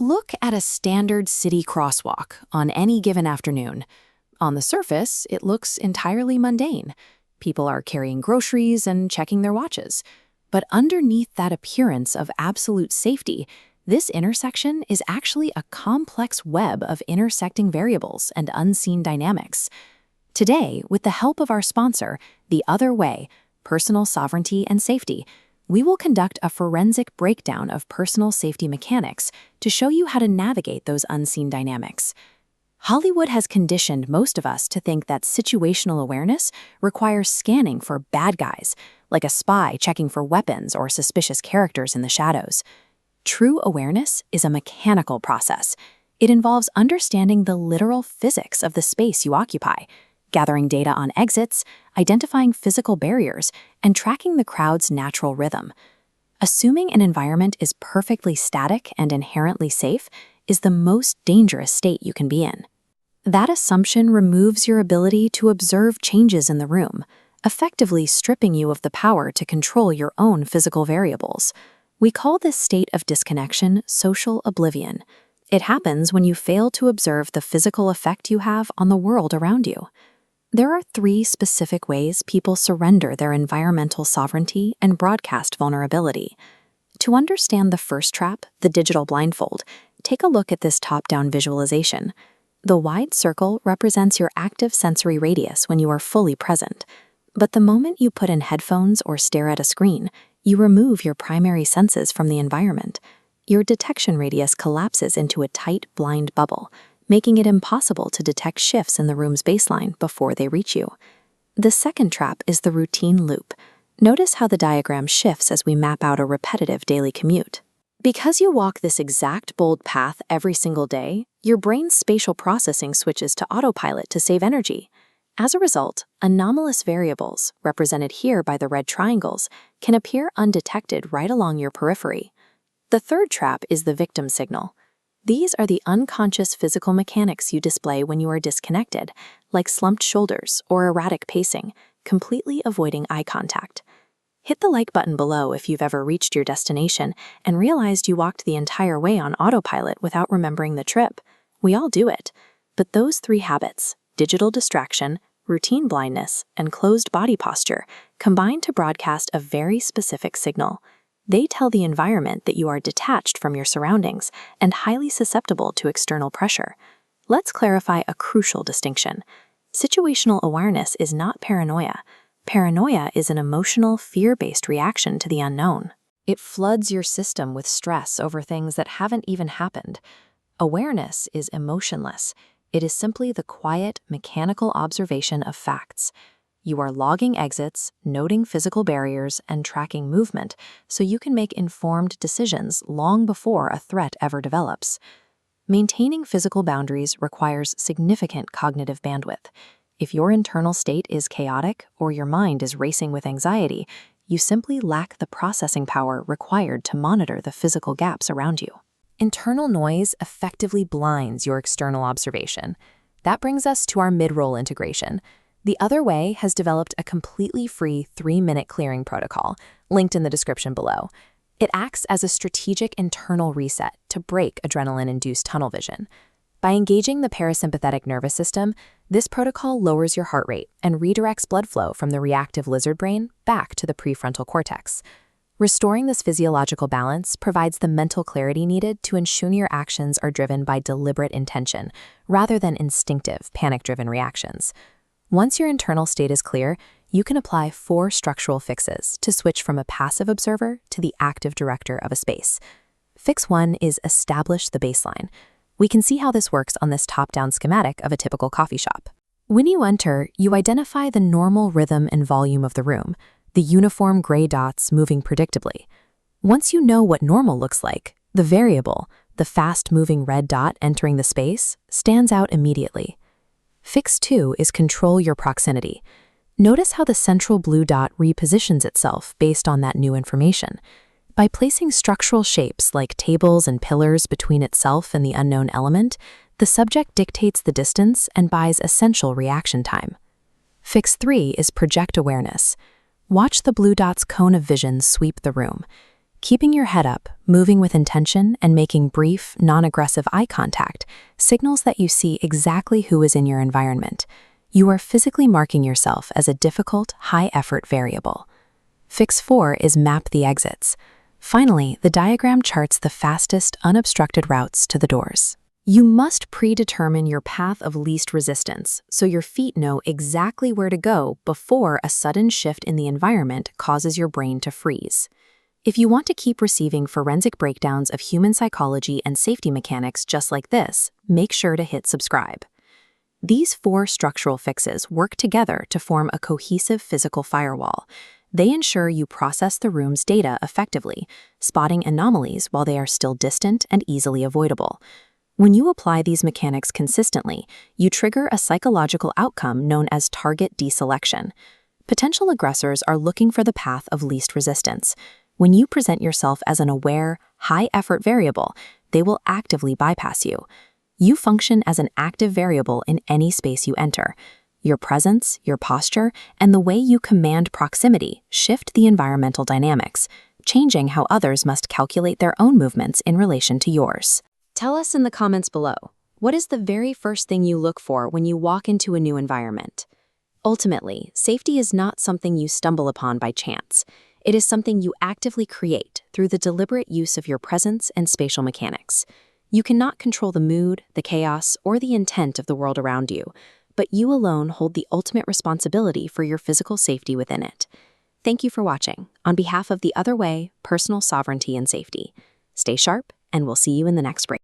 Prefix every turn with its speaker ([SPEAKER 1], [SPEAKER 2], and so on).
[SPEAKER 1] Look at a standard city crosswalk on any given afternoon. On the surface, it looks entirely mundane. People are carrying groceries and checking their watches. But underneath that appearance of absolute safety, this intersection is actually a complex web of intersecting variables and unseen dynamics. Today, with the help of our sponsor, The Other Way, Personal Sovereignty and Safety, we will conduct a forensic breakdown of personal safety mechanics to show you how to navigate those unseen dynamics. Hollywood has conditioned most of us to think that situational awareness requires scanning for bad guys, like a spy checking for weapons or suspicious characters in the shadows. True awareness is a mechanical process. It involves understanding the literal physics of the space you occupy, gathering data on exits, identifying physical barriers, and tracking the crowd's natural rhythm. Assuming an environment is perfectly static and inherently safe is the most dangerous state you can be in. That assumption removes your ability to observe changes in the room, effectively stripping you of the power to control your own physical variables. We call this state of disconnection social oblivion. It happens when you fail to observe the physical effect you have on the world around you. There are 3 specific ways people surrender their environmental sovereignty and broadcast vulnerability. To understand the first trap, the digital blindfold, take a look at this top-down visualization. The wide circle represents your active sensory radius when you are fully present. But the moment you put in headphones or stare at a screen, you remove your primary senses from the environment. Your detection radius collapses into a tight, blind bubble, making it impossible to detect shifts in the room's baseline before they reach you. The second trap is the routine loop. Notice how the diagram shifts as we map out a repetitive daily commute. Because you walk this exact bold path every single day, your brain's spatial processing switches to autopilot to save energy. As a result, anomalous variables, represented here by the red triangles, can appear undetected right along your periphery. The third trap is the victim signal. These are the unconscious physical mechanics you display when you are disconnected, like slumped shoulders or erratic pacing, completely avoiding eye contact. Hit the like button below if you've ever reached your destination and realized you walked the entire way on autopilot without remembering the trip. We all do it. But those 3 habits, digital distraction, routine blindness, and closed body posture, combine to broadcast a very specific signal. They tell the environment that you are detached from your surroundings and highly susceptible to external pressure. Let's clarify a crucial distinction. Situational awareness is not paranoia. Paranoia is an emotional, fear-based reaction to the unknown. It floods your system with stress over things that haven't even happened. Awareness is emotionless. It is simply the quiet, mechanical observation of facts. You are logging exits, noting physical barriers, and tracking movement so you can make informed decisions long before a threat ever develops. Maintaining physical boundaries requires significant cognitive bandwidth. If your internal state is chaotic or your mind is racing with anxiety, you simply lack the processing power required to monitor the physical gaps around you. Internal noise effectively blinds your external observation. That brings us to our mid-roll integration. The Other Way has developed a completely free 3-minute clearing protocol, linked in the description below. It acts as a strategic internal reset to break adrenaline-induced tunnel vision. By engaging the parasympathetic nervous system, this protocol lowers your heart rate and redirects blood flow from the reactive lizard brain back to the prefrontal cortex. Restoring this physiological balance provides the mental clarity needed to ensure your actions are driven by deliberate intention, rather than instinctive, panic-driven reactions. Once your internal state is clear, you can apply 4 structural fixes to switch from a passive observer to the active director of a space. Fix 1 is establish the baseline. We can see how this works on this top-down schematic of a typical coffee shop. When you enter, you identify the normal rhythm and volume of the room, the uniform gray dots moving predictably. Once you know what normal looks like, the variable, the fast-moving red dot entering the space, stands out immediately. Fix 2 is control your proximity. Notice how the central blue dot repositions itself based on that new information. By placing structural shapes like tables and pillars between itself and the unknown element, the subject dictates the distance and buys essential reaction time. Fix 3 is project awareness. Watch the blue dot's cone of vision sweep the room. Keeping your head up, moving with intention, and making brief, non-aggressive eye contact signals that you see exactly who is in your environment. You are physically marking yourself as a difficult, high-effort variable. Fix 4 is map the exits. Finally, the diagram charts the fastest, unobstructed routes to the doors. You must predetermine your path of least resistance so your feet know exactly where to go before a sudden shift in the environment causes your brain to freeze. If you want to keep receiving forensic breakdowns of human psychology and safety mechanics just like this, make sure to hit subscribe. These 4 structural fixes work together to form a cohesive physical firewall. They ensure you process the room's data effectively, spotting anomalies while they are still distant and easily avoidable. When you apply these mechanics consistently, you trigger a psychological outcome known as target deselection. Potential aggressors are looking for the path of least resistance. When you present yourself as an aware, high-effort variable, they will actively bypass you. You function as an active variable in any space you enter. Your presence, your posture, and the way you command proximity shift the environmental dynamics, changing how others must calculate their own movements in relation to yours. Tell us in the comments below, what is the very first thing you look for when you walk into a new environment? Ultimately, safety is not something you stumble upon by chance. It is something you actively create through the deliberate use of your presence and spatial mechanics. You cannot control the mood, the chaos, or the intent of the world around you, but you alone hold the ultimate responsibility for your physical safety within it. Thank you for watching. On behalf of The Other Way, personal sovereignty and safety, stay sharp, and we'll see you in the next break.